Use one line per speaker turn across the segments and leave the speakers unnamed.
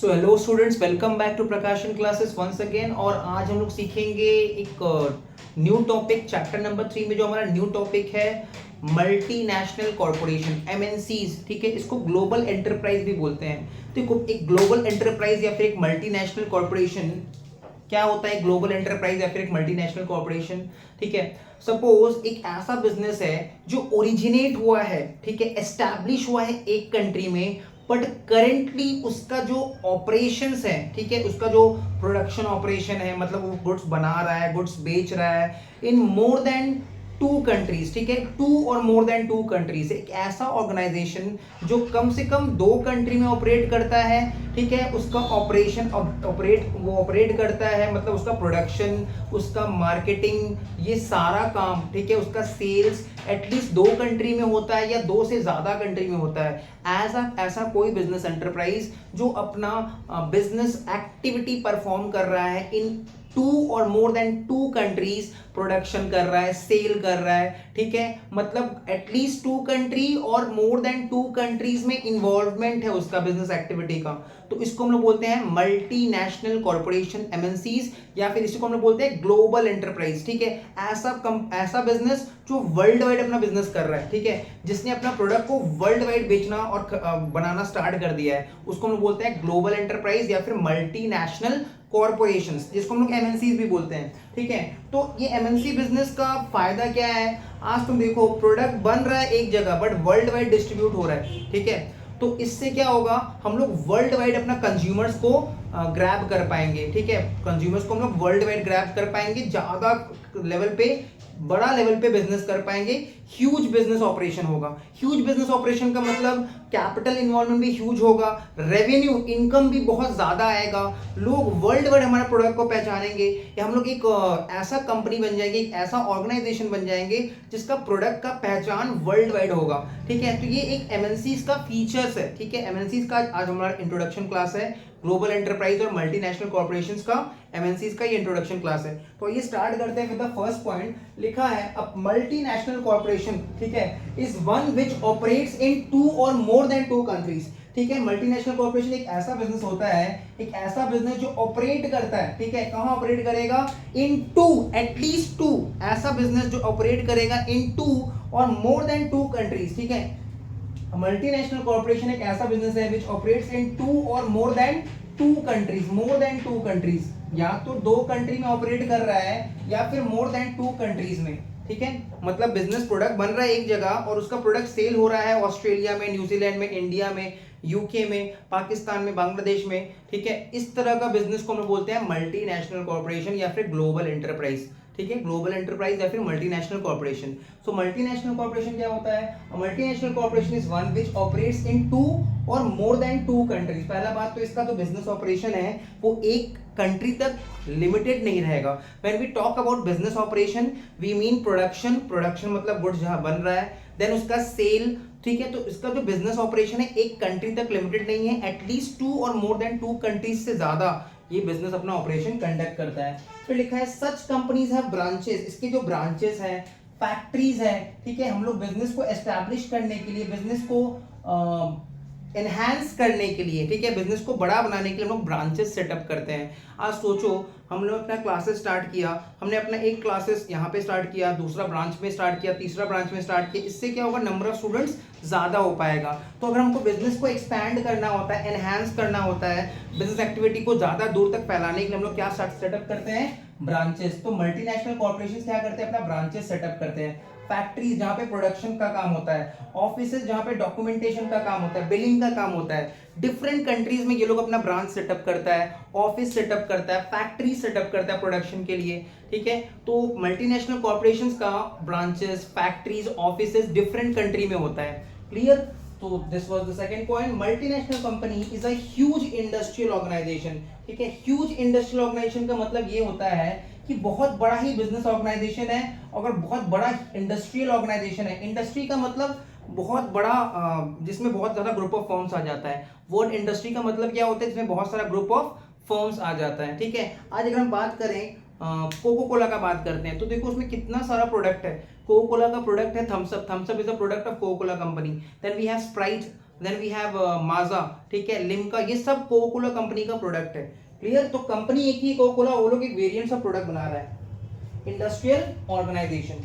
So hello students, welcome back to Prakashan classes once again. और आज हम लोग सीखेंगे एक न्यू टॉपिक चैप्टर नंबर 3 में। जो हमारा न्यू टॉपिक है मल्टीनेशनल कॉरपोरेशन, एमएनसीज। ठीक है, इसको ग्लोबल एंटरप्राइज भी बोलते हैं। देखो, एक ग्लोबल एंटरप्राइज या फिर एक मल्टीनेशनल कॉरपोरेशन क्या होता है? ग्लोबल एंटरप्राइज या फिर एक मल्टीनेशनल कॉरपोरेशन, ठीक है, सपोज एक ऐसा बिजनेस है जो ओरिजिनेट हुआ है, ठीक है, एस्टैब्लिश हुआ है एक कंट्री में, बट करेंटली उसका जो ऑपरेशंस है, ठीक है, उसका जो प्रोडक्शन ऑपरेशन है, मतलब वो गुड्स बना रहा है, गुड्स बेच रहा है इन मोर देन टू कंट्रीज, ठीक है, टू और मोर देन टू कंट्रीज। एक ऐसा ऑर्गेनाइजेशन जो कम से कम दो कंट्री में ऑपरेट करता है, ठीक है, उसका ऑपरेशन ऑपरेट करता है, मतलब उसका प्रोडक्शन, उसका मार्केटिंग, ये सारा काम, ठीक है, उसका सेल्स एटलीस्ट दो कंट्री में होता है या दो से ज्यादा कंट्री में होता है। ऐसा कोई बिजनेस एंटरप्राइज जो अपना बिजनेस एक्टिविटी परफॉर्म कर रहा है इन टू और मोर देन टू कंट्रीज, प्रोडक्शन कर रहा है, सेल कर रहा है, ठीक है, मतलब एटलीस्ट टू कंट्री और मोर देन टू कंट्रीज में इन्वॉल्वमेंट है उसका बिजनेस एक्टिविटी का, तो इसको हम लोग बोलते हैं मल्टीनेशनल कॉर्पोरेशन, एमएनसीज, या फिर इसको हम लोग बोलते हैं ग्लोबल एंटरप्राइज। ठीक है, ऐसा बिजनेस जो वर्ल्ड वाइड अपना बिजनेस कर रहा है, ठीक है, जिसने अपना प्रोडक्ट को वर्ल्ड वाइड बेचना और बनाना स्टार्ट कर दिया है, उसको हम लोग बोलते हैं ग्लोबल एंटरप्राइज या फिर मल्टीनेशनल कॉर्पोरेशंस, जिसको हम लोग एमएनसीज भी बोलते हैं। ठीक है, तो ये एमएनसी बिजनेस का फायदा क्या है? आज तुम देखो, प्रोडक्ट बन रहा है एक जगह बट वर्ल्ड वाइड डिस्ट्रीब्यूट हो रहा है, ठीक है, तो इससे क्या होगा, हम लोग वर्ल्ड वाइड अपना कंज्यूमर्स को ग्रैब कर पाएंगे, ठीक है, कंज्यूमर्स को हम लोग वर्ल्ड वाइड ग्रैब कर पाएंगे, ज्यादा लेवल पे, बड़ा लेवल पे बिजनेस कर पाएंगे, ह्यूज बिजनेस ऑपरेशन होगा। ह्यूज बिजनेस ऑपरेशन का मतलब कैपिटल इन्वॉल्वमेंट भी ह्यूज होगा, रेवेन्यू इनकम भी बहुत ज्यादा आएगा, लोग वर्ल्ड वाइड हमारे प्रोडक्ट को पहचानेंगे, या हम लोग एक ऐसा कंपनी बन जाएंगे, एक ऐसा ऑर्गेनाइजेशन बन जाएंगे जिसका प्रोडक्ट का पहचान वर्ल्ड वाइड होगा। ठीक है, तो ये एक एमएनसीज का फीचर्स है। ठीक है, एमएनसीज का आज हमारा इंट्रोडक्शन क्लास है, ग्लोबल एंटरप्राइज और मल्टीनेशनल कॉर्पोरेशंस का, एमएनसीज का ये इंट्रोडक्शन क्लास है। तो ये स्टार्ट करते हैं विद द फर्स्ट पॉइंट। लिखा है अ मल्टीनेशनल कॉर्पोरेशन, ठीक है, is one which operates in two और मोर देन टू कंट्रीज। ठीक है, मल्टीनेशनल कॉर्पोरेशन एक ऐसा बिजनेस होता है, एक ऐसा बिजनेस जो ऑपरेट करता है, ठीक है, कहां ऑपरेट करेगा? इन टू, एटलीस्ट टू, ऐसा बिजनेस जो ऑपरेट करेगा इन टू और मोर देन टू कंट्रीज। ठीक है, मल्टीनेशनल कॉर्पोरेशन एक ऐसा बिजनेस है विच ऑपरेट्स इन टू और more than two countries, more than two countries, या तो दो कंट्री में ऑपरेट कर रहा है या फिर मोर देन टू कंट्रीज में। ठीक है, मतलब बिजनेस प्रोडक्ट बन रहा है एक जगह और उसका प्रोडक्ट सेल हो रहा है ऑस्ट्रेलिया में, न्यूजीलैंड में, इंडिया में, यूके में, पाकिस्तान में, बांग्लादेश में। ठीक है, इस तरह का बिजनेस को हम बोलते हैं मल्टीनेशनल कॉर्पोरेशन या फिर ग्लोबल एंटरप्राइज। ठीक है, ग्लोबल एंटरप्राइज या फिर multinational corporation. So multinational corporation क्या होता है? Multinational corporation is one which operates in two और मोर देन टू कंट्रीज। पहला बात तो इसका जो बिजनेस ऑपरेशन है वो एक कंट्री तक लिमिटेड नहीं रहेगा। When we talk about business operation we mean production मतलब गुड्स जहां बन रहा है, देन उसका सेल। ठीक है, तो इसका जो बिजनेस ऑपरेशन है एक कंट्री तक लिमिटेड नहीं है, एटलीस्ट टू और मोर देन टू कंट्रीज से ज्यादा ये बिजनेस अपना ऑपरेशन कंडक्ट करता है। फिर लिखा है सच कंपनीज हैव ब्रांचेस, इसके जो ब्रांचेस हैं, फैक्ट्रीज हैं, ठीक है, हम लोग बिजनेस को एस्टैब्लिश करने के लिए, बिजनेस को एनहांस करने के लिए, ठीक है, बिजनेस को बड़ा बनाने के लिए हम लोग ब्रांचेस सेटअप करते हैं। आज सोचो, हम लोग अपना क्लासेस स्टार्ट किया, हमने अपना एक क्लासेस यहाँ पे स्टार्ट किया, दूसरा ब्रांच में स्टार्ट किया, तीसरा ब्रांच में स्टार्ट किया, इससे क्या होगा? नंबर ऑफ स्टूडेंट्स ज्यादा हो पाएगा। तो अगर हमको बिजनेस को एक्सपैंड करना होता है, एनहांस करना होता है, बिजनेस एक्टिविटी को ज्यादा दूर तक फैलाने के लिए हम लोग क्या सेटअप करते हैं? ब्रांचेस। तो मल्टीनेशनल कॉर्पोरेशन क्या करते हैं? अपना ब्रांचेस सेटअप करते हैं। फैक्ट्रीज जहां पे प्रोडक्शन का काम होता है, ऑफिसेज जहां पे डॉक्यूमेंटेशन का काम होता है, बिलिंग का काम होता है, डिफरेंट कंट्रीज में ये लोग अपना ब्रांच सेटअप करता है, ऑफिस सेटअप करता है, फैक्ट्री सेटअप करता है प्रोडक्शन के लिए। ठीक है, तो मल्टीनेशनल कॉर्पोरेशंस का branches, factories, offices different country में होता है। क्लियर? तो this was the second point. Multinational company is a huge industrial organisation. ठीक है, ह्यूज इंडस्ट्रियल ऑर्गेनाइजेशन का मतलब ये होता है कि बहुत बड़ा ही बिजनेस ऑर्गेनाइजेशन है, अगर बहुत बड़ा इंडस्ट्रियल ऑर्गेनाइजेशन है। इंडस्ट्री का मतलब बहुत बड़ा, जिसमें बहुत ज्यादा ग्रुप ऑफ फर्म्स आ जाता है। वर्ड इंडस्ट्री का मतलब क्या होता है? जिसमें बहुत सारा ग्रुप ऑफ फर्म्स आ जाता है। ठीक है, आज अगर हम बात करें कोको कोला का बात करते हैं, तो देखो उसमें कितना सारा प्रोडक्ट है। कोको कोला का प्रोडक्ट है Thums Up, Thums Up is a product of Coca Cola company. Then we have Sprite, then we have Maaza, ठीक है, लिम्का, ये सब कोको कोला कंपनी का प्रोडक्ट है। क्लियर? तो कंपनी एक ही कोको कोला, वो लोग एक वेरिएंट ऑफ प्रोडक्ट बना रहा है। इंडस्ट्रियल ऑर्गेनाइजेशन,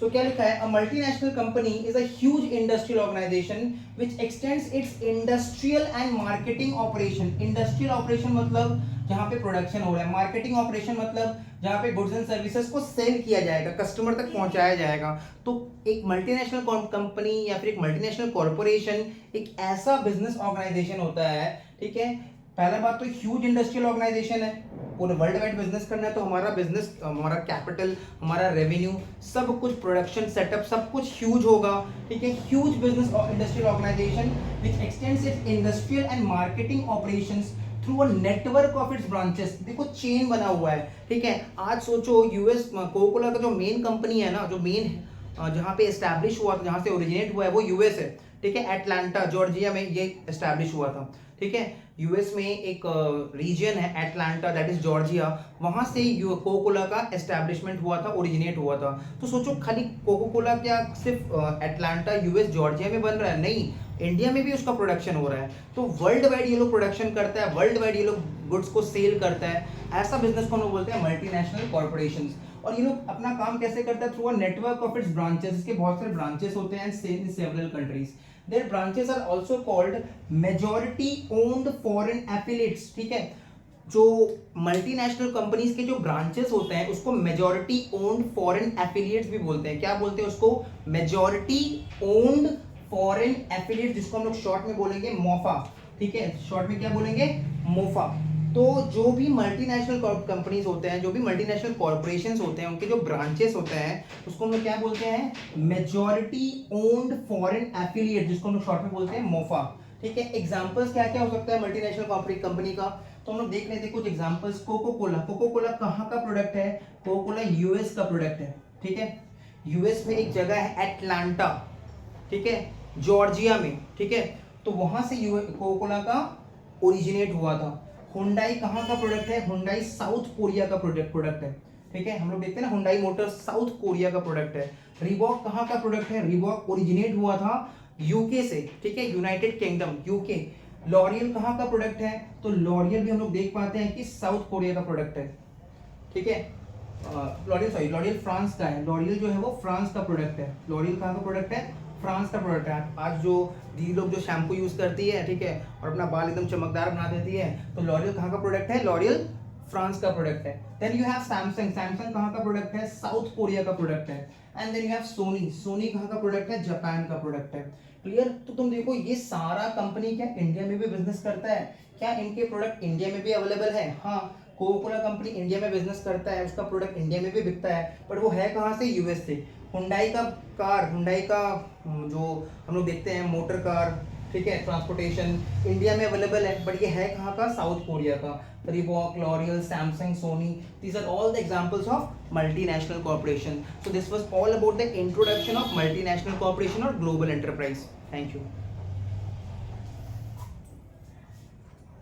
तो क्या लिखा है, a multinational company is a huge industrial organisation which extends its industrial and marketing operation. Industrial operation मतलब जहां पे प्रोडक्शन हो रहा है, मार्केटिंग ऑपरेशन मतलब जहां पे गुड्स एंड सर्विसेज को सेल किया जाएगा, कस्टमर तक पहुंचाया जाएगा। तो एक मल्टीनेशनल कंपनी या फिर एक मल्टीनेशनल कॉर्पोरेशन एक ऐसा बिजनेस ऑर्गेनाइजेशन होता है, ठीक है। पहला बात तो ह्यूज इंडस्ट्रियल ऑर्गेनाइजेशन है, पूरे वर्ल्ड वाइड बिजनेस करना है, तो हमारा बिजनेस, हमारा कैपिटल, हमारा रेवेन्यू, सब कुछ, प्रोडक्शन सेटअप, सब कुछ ह्यूज होगा, ठीक है। Huge business industrial organisation which extends its industrial and marketing operations through a network of its branches. देखो चेन बना हुआ है, ठीक है। आज सोचो यूएस कोको कोला का जो मेन कंपनी है ना, जो मेन जहाँ पे एस्टैब्लिश हुआ था, जहाँ से ओरिजिनेट हुआ है, वो यूएस है, ठीक है। एटलांटा जॉर्जिया में ये एस्टैब्लिश हुआ था, ठीक है। यूएस में एक रीजन है एटलांटा, दैट इज जॉर्जिया, वहां से कोको कोला का एस्टैब्लिशमेंट हुआ था, ओरिजिनेट हुआ था। तो सोचो खाली कोको कोला क्या सिर्फ एटलांटा यूएस जॉर्जिया में बन रहा है? नहीं, इंडिया में भी उसका प्रोडक्शन हो रहा है। तो वर्ल्ड वाइड ये लोग प्रोडक्शन करता है, वर्ल्ड वाइड ये लोग गुड्स को सेल करता है। ऐसा बिजनेस को हम लोग बोलते हैं मल्टीनेशनल कॉर्पोरेशंस। और ये लोग अपना काम कैसे करता है? Through a network of its branches. इसके बहुत सारे ब्रांचेस होते हैं in several countries. Their branches are also called majority owned foreign affiliates, ठीक है। जो मल्टीनेशनल कंपनीज के जो ब्रांचेस होते हैं उसको मेजॉरिटी ओन्ड फॉरेन एफिलिएट्स भी बोलते हैं। क्या बोलते हैं उसको? मेजॉरिटी ओन्ड फॉरेन एफिलिएट्स, जिसको हम लोग शॉर्ट में बोलेंगे मोफा, ठीक है। शॉर्ट में क्या बोलेंगे? मोफा। तो जो भी मल्टीनेशनल कंपनीज होते हैं, जो भी मल्टीनेशनल कॉर्पोरेशंस होते हैं, उनके जो ब्रांचेस होते हैं उसको हम लोग क्या बोलते हैं? मेजॉरिटी ओन्ड फॉरेन एफिलिएट, जिसको हम लोग शॉर्ट में बोलते हैं मोफा, ठीक है। एग्जांपल्स क्या क्या हो सकता है मल्टीनेशनल कंपनी का? तो हम लोग देख लेते हैं कुछ examples. Coca Cola, Coca Cola कहाँ का प्रोडक्ट है? कोको कोला यूएस का प्रोडक्ट है, ठीक है। यूएस में एक जगह है एटलांटा, ठीक है, जॉर्जिया में, ठीक है। तो वहां से कोको कोला का ओरिजिनेट हुआ था। हुंडई कहाँ का प्रोडक्ट है? हुंडई साउथ कोरिया का प्रोडक्ट है, ठीक है। हम लोग देखते हैं ना हुंडई मोटर्स साउथ कोरिया का प्रोडक्ट है। रिबॉक कहाँ का प्रोडक्ट है? रिबॉक ओरिजिनेट हुआ था यूके से, ठीक है, यूनाइटेड किंगडम, यूके। लॉरियल कहाँ का प्रोडक्ट है? तो लॉरियल भी हम लोग देख पाते हैं कि साउथ कोरिया का प्रोडक्ट है, ठीक है। लॉरियल फ्रांस का है। लॉरियल जो है वो फ्रांस का प्रोडक्ट है। लॉरियल कहाँ का प्रोडक्ट है? फ्रांस का प्रोडक्ट है। आज जो दीदी लोग जो शैम्पू यूज करती है, ठीक है, और अपना बाल एकदम चमकदार बना देती है, तो लॉरियल कहाँ का प्रोडक्ट है? लॉरियल फ्रांस का प्रोडक्ट है। Then you have Samsung, Samsung कहाँ का प्रोडक्ट है? साउथ कोरिया का प्रोडक्ट है। And then you have Sony, Sony कहाँ का प्रोडक्ट है? जापान का प्रोडक्ट है। क्लियर? तो तुम देखो ये सारा कंपनी क्या इंडिया में भी बिजनेस करता है? क्या इनके प्रोडक्ट इंडिया में भी अवेलेबल है? हाँ, कोको कोला कंपनी इंडिया में बिजनेस करता है, उसका प्रोडक्ट इंडिया में भी बिकता है, बट वो है कहाँ से? यूएस से। हुंडई का कार, हुंडई का जो हम लोग देखते हैं मोटर कार, ठीक है, ट्रांसपोर्टेशन इंडिया में अवेलेबल है, बट ये है कहाँ का? साउथ कोरिया का। Reebok, L'Oreal, Samsung, Sony, these are all the examples of multinational corporation. So this was all about the introduction of multinational corporation or global enterprise. Thank you.